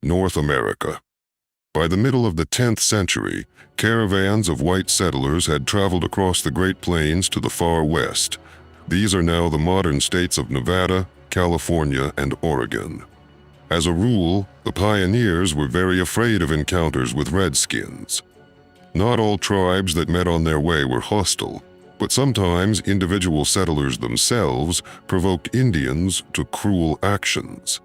North America. By the middle of the 10th century, caravans of white settlers had traveled across the Great Plains to the far west. These are now the modern states of Nevada, California, and Oregon. As a rule, the pioneers were very afraid of encounters with redskins. Not all tribes that met on their way were hostile, but sometimes individual settlers themselves provoked Indians to cruel actions.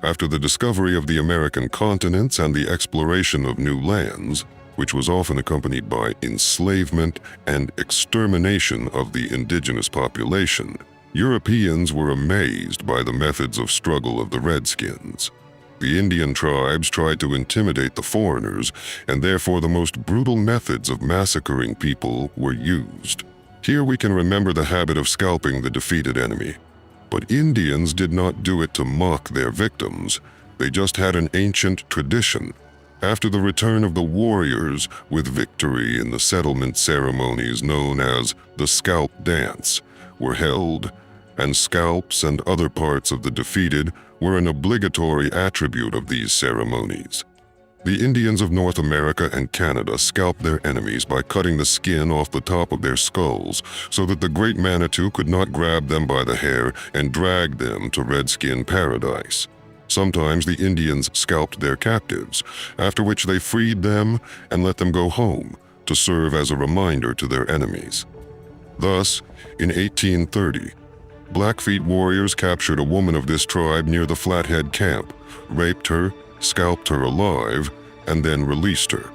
After the discovery of the American continents and the exploration of new lands, which was often accompanied by enslavement and extermination of the indigenous population, Europeans were amazed by the methods of struggle of the redskins. The Indian tribes tried to intimidate the foreigners, and therefore the most brutal methods of massacring people were used. Here we can remember the habit of scalping the defeated enemy. But Indians did not do it to mock their victims. They just had an ancient tradition. After the return of the warriors with victory in the settlement ceremonies known as the scalp dance were held, and scalps and other parts of the defeated were an obligatory attribute of these ceremonies. The Indians of North America and Canada scalped their enemies by cutting the skin off the top of their skulls so that the great Manitou could not grab them by the hair and drag them to redskin paradise. Sometimes the Indians scalped their captives, after which they freed them and let them go home to serve as a reminder to their enemies. Thus, in 1830, Blackfeet warriors captured a woman of this tribe near the Flathead camp, raped her, scalped her alive, and then released her.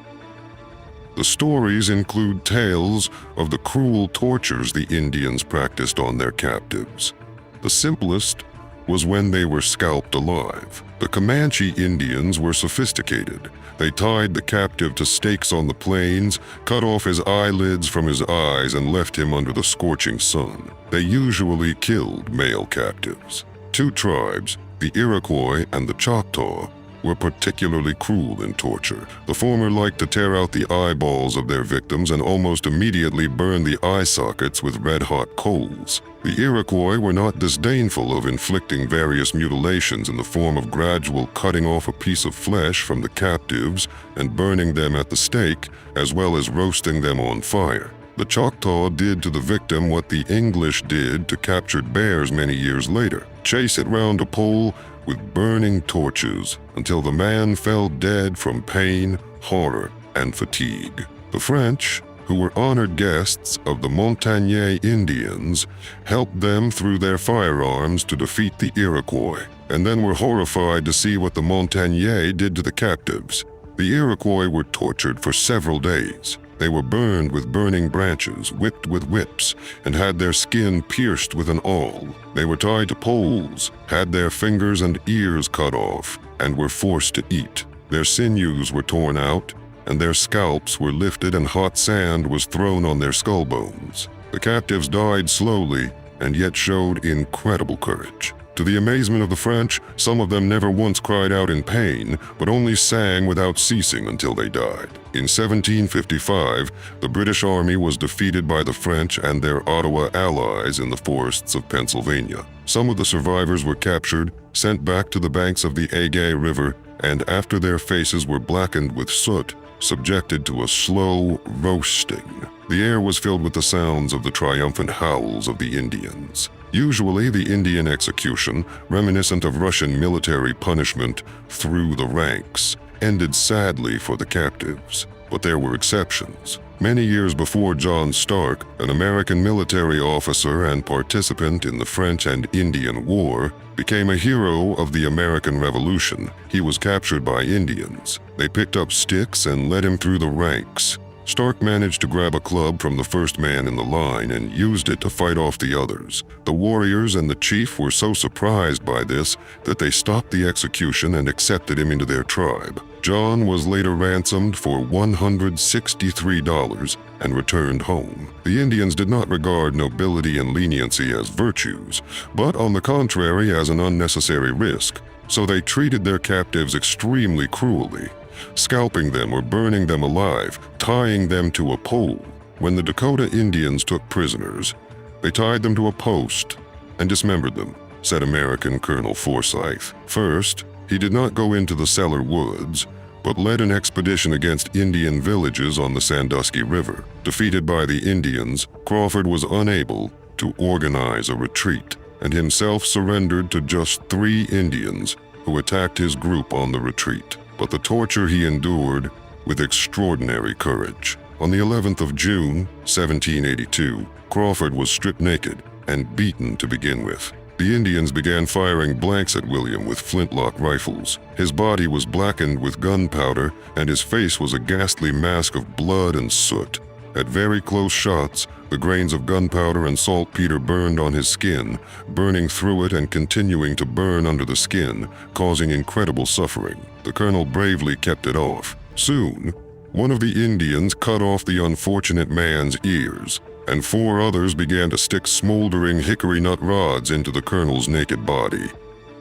The stories include tales of the cruel tortures the Indians practiced on their captives. The simplest was when they were scalped alive. The Comanche Indians were sophisticated. They tied the captive to stakes on the plains, cut off his eyelids from his eyes, and left him under the scorching sun. They usually killed male captives. Two tribes, the Iroquois and the Choctaw, were particularly cruel in torture. The former liked to tear out the eyeballs of their victims and almost immediately burn the eye sockets with red-hot coals. The Iroquois were not disdainful of inflicting various mutilations in the form of gradual cutting off a piece of flesh from the captives and burning them at the stake, as well as roasting them on fire. The Choctaw did to the victim what the English did to captured bears many years later: chase it round a pole with burning torches until the man fell dead from pain, horror, and fatigue. The French, who were honored guests of the Montagnais Indians, helped them through their firearms to defeat the Iroquois, and then were horrified to see what the Montagnais did to the captives. The Iroquois were tortured for several days. They were burned with burning branches, whipped with whips, and had their skin pierced with an awl. They were tied to poles, had their fingers and ears cut off, and were forced to eat. Their sinews were torn out, and their scalps were lifted, and hot sand was thrown on their skull bones. The captives died slowly, and yet showed incredible courage. To the amazement of the French, some of them never once cried out in pain, but only sang without ceasing until they died. In 1755, the British Army was defeated by the French and their Ottawa allies in the forests of Pennsylvania. Some of the survivors were captured, sent back to the banks of the Agay River, and after their faces were blackened with soot, subjected to a slow roasting. The air was filled with the sounds of the triumphant howls of the Indians. Usually, the Indian execution, reminiscent of Russian military punishment through the ranks, ended sadly for the captives. But there were exceptions. Many years before John Stark, an American military officer and participant in the French and Indian War, became a hero of the American Revolution. He was captured by Indians. They picked up sticks and led him through the ranks. Stark managed to grab a club from the first man in the line and used it to fight off the others. The warriors and the chief were so surprised by this that they stopped the execution and accepted him into their tribe. John was later ransomed for $163 and returned home. The Indians did not regard nobility and leniency as virtues, but on the contrary as an unnecessary risk, so they treated their captives extremely cruelly, scalping them or burning them alive, tying them to a pole. When the Dakota Indians took prisoners, they tied them to a post and dismembered them, said American Colonel Forsyth. First, He did not go into the cellar woods, but led an expedition against Indian villages on the Sandusky River. Defeated by the Indians, Crawford was unable to organize a retreat and himself surrendered to just 3 Indians who attacked his group on the retreat. But the torture he endured with extraordinary courage. On the 11th of June, 1782, Crawford was stripped naked and beaten to begin with. The Indians began firing blanks at William with flintlock rifles. His body was blackened with gunpowder, and his face was a ghastly mask of blood and soot. At very close shots, the grains of gunpowder and saltpeter burned on his skin, burning through it and continuing to burn under the skin, causing incredible suffering. The colonel bravely kept it off. Soon, one of the Indians cut off the unfortunate man's ears, and 4 others began to stick smoldering hickory nut rods into the colonel's naked body.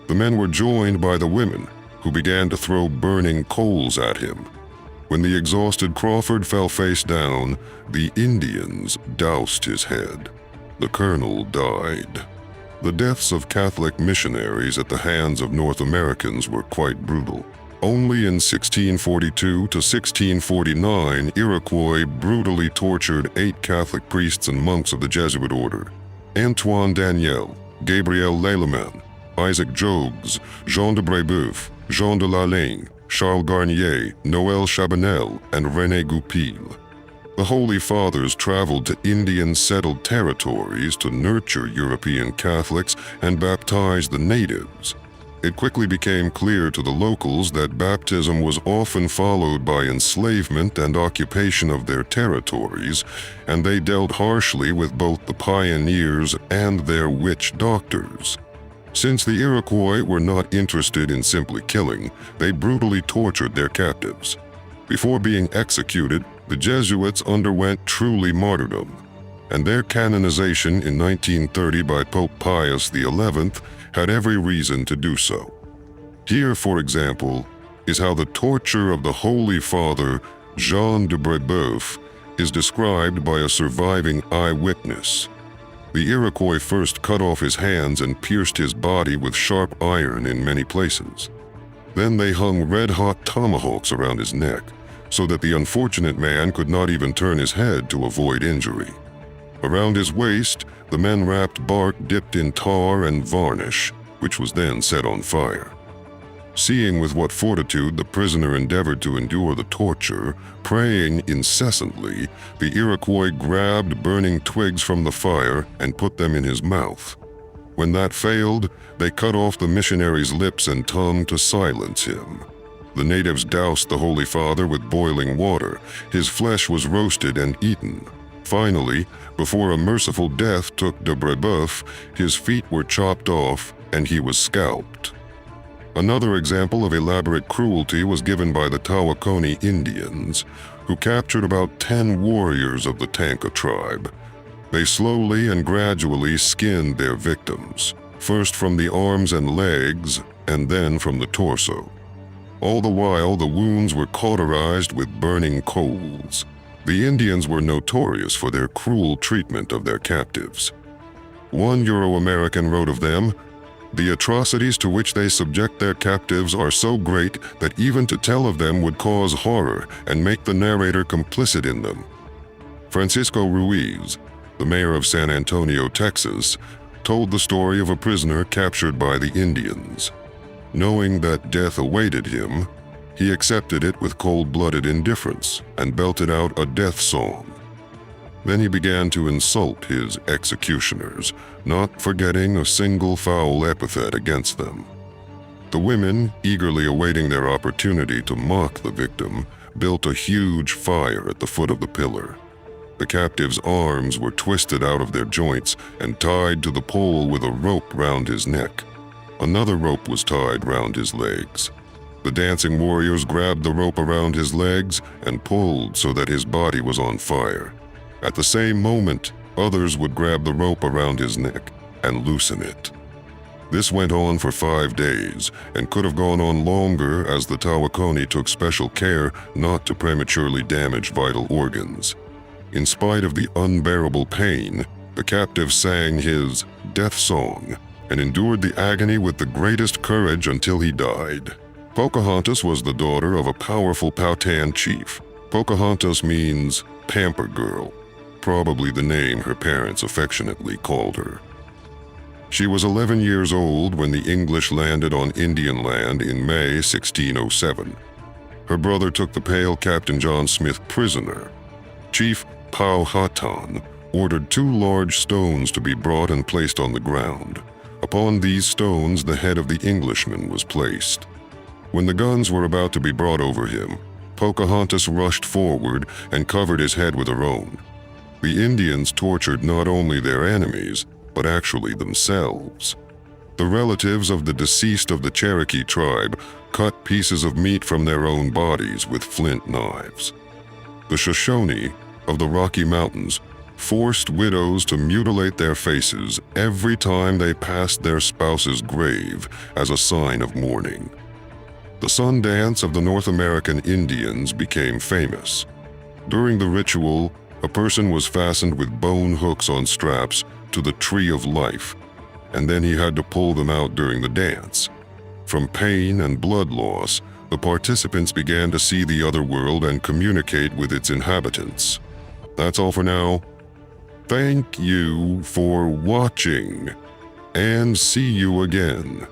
The men were joined by the women, who began to throw burning coals at him. When the exhausted Crawford fell face down, the Indians doused his head. The colonel died. The deaths of Catholic missionaries at the hands of North Americans were quite brutal. Only in 1642 to 1649, Iroquois brutally tortured 8 Catholic priests and monks of the Jesuit order. Antoine Daniel, Gabriel Leleman, Isaac Jogues, Jean de Brébeuf, Jean de Lalagne, Charles Garnier, Noël Chabanel, and René Goupil. The Holy Fathers traveled to Indian settled territories to nurture European Catholics and baptize the natives. It quickly became clear to the locals that baptism was often followed by enslavement and occupation of their territories, and they dealt harshly with both the pioneers and their witch doctors. Since the Iroquois were not interested in simply killing, they brutally tortured their captives. Before being executed, the Jesuits underwent truly martyrdom, and their canonization in 1930 by Pope Pius XI had every reason to do so. Here, for example, is how the torture of the Holy Father, Jean de Brébeuf, is described by a surviving eyewitness. The Iroquois first cut off his hands and pierced his body with sharp iron in many places. Then they hung red-hot tomahawks around his neck, so that the unfortunate man could not even turn his head to avoid injury. Around his waist, the men wrapped bark dipped in tar and varnish, which was then set on fire. Seeing with what fortitude the prisoner endeavored to endure the torture, praying incessantly, the Iroquois grabbed burning twigs from the fire and put them in his mouth. When that failed, they cut off the missionary's lips and tongue to silence him. The natives doused the Holy Father with boiling water. His flesh was roasted and eaten. Finally, before a merciful death took de Brébeuf, his feet were chopped off and he was scalped. Another example of elaborate cruelty was given by the Tawakoni Indians, who captured about 10 warriors of the Tanka tribe. They slowly and gradually skinned their victims, first from the arms and legs, and then from the torso. All the while, the wounds were cauterized with burning coals. The Indians were notorious for their cruel treatment of their captives. One Euro-American wrote of them, "The atrocities to which they subject their captives are so great that even to tell of them would cause horror and make the narrator complicit in them." Francisco Ruiz, the mayor of San Antonio, Texas, told the story of a prisoner captured by the Indians. Knowing that death awaited him, he accepted it with cold-blooded indifference and belted out a death song. Then he began to insult his executioners, not forgetting a single foul epithet against them. The women, eagerly awaiting their opportunity to mock the victim, built a huge fire at the foot of the pillar. The captive's arms were twisted out of their joints and tied to the pole with a rope round his neck. Another rope was tied round his legs. The dancing warriors grabbed the rope around his legs and pulled so that his body was on fire. At the same moment, others would grab the rope around his neck and loosen it. This went on for 5 days and could have gone on longer, as the Tawakoni took special care not to prematurely damage vital organs. In spite of the unbearable pain, the captive sang his death song and endured the agony with the greatest courage until he died. Pocahontas was the daughter of a powerful Powhatan chief. Pocahontas means pamper girl, probably the name her parents affectionately called her. She was 11 years old when the English landed on Indian land in May 1607. Her brother took the pale Captain John Smith prisoner. Chief Powhatan ordered 2 large stones to be brought and placed on the ground. Upon these stones, the head of the Englishman was placed. When the guns were about to be brought over him, Pocahontas rushed forward and covered his head with her own. The Indians tortured not only their enemies, but actually themselves. The relatives of the deceased of the Cherokee tribe cut pieces of meat from their own bodies with flint knives. The Shoshone of the Rocky Mountains forced widows to mutilate their faces every time they passed their spouse's grave as a sign of mourning. The sun dance of the North American Indians became famous. During the ritual, a person was fastened with bone hooks on straps to the tree of life, and then he had to pull them out during the dance. From pain and blood loss, the participants began to see the other world and communicate with its inhabitants. That's all for now. Thank you for watching, and see you again.